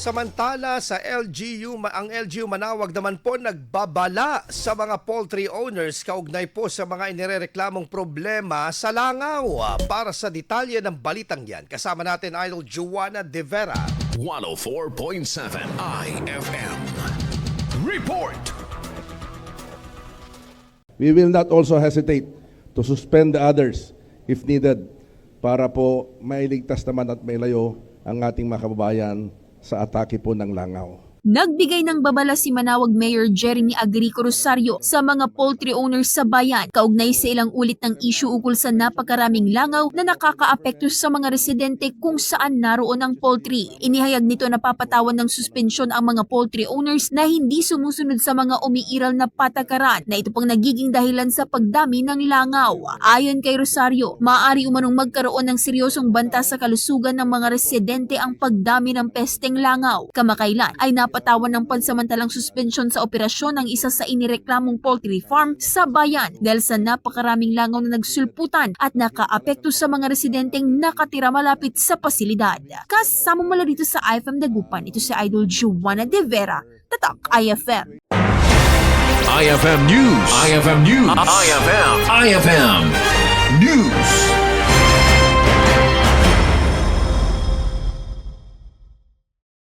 Samantala sa ang LGU Manawag naman po nagbabala sa mga poultry owners kaugnay po sa mga inirereklamong problema sa langaw. Para sa detalye ng balitang yan, kasama natin Idol Joanna De Vera. 104.7 IFM. Report! We will not also hesitate to suspend the others if needed para po mailigtas naman at mailayo ang ating mga kababayan sa atake po ng langaw. Nagbigay ng babala si Manawag Mayor Jeremy Agrico Rosario sa mga poultry owners sa bayan kaugnay sa ilang ulit ng issue ukol sa napakaraming langaw na nakakaapekto sa mga residente kung saan naroon ang poultry. Inihayag nito na papatawan ng suspensyon ang mga poultry owners na hindi sumusunod sa mga umiiral na patakaran na ito pang nagiging dahilan sa pagdami ng langaw. Ayon kay Rosario, maaari umanong magkaroon ng seryosong banta sa kalusugan ng mga residente ang pagdami ng pesteng langaw. Kamakailan ay patawan ng pansamantalang suspensyon sa operasyon ng isa sa inireklamong poultry farm sa bayan dahil sa napakaraming langaw na nagsulputan at nakaapekto sa mga residenteng nakatira malapit sa pasilidad. Kasama mula dito sa IFM Dagupan, ito si Idol Joanna De Vera, Tatak IFM. IFM News. IFM News. IFM News.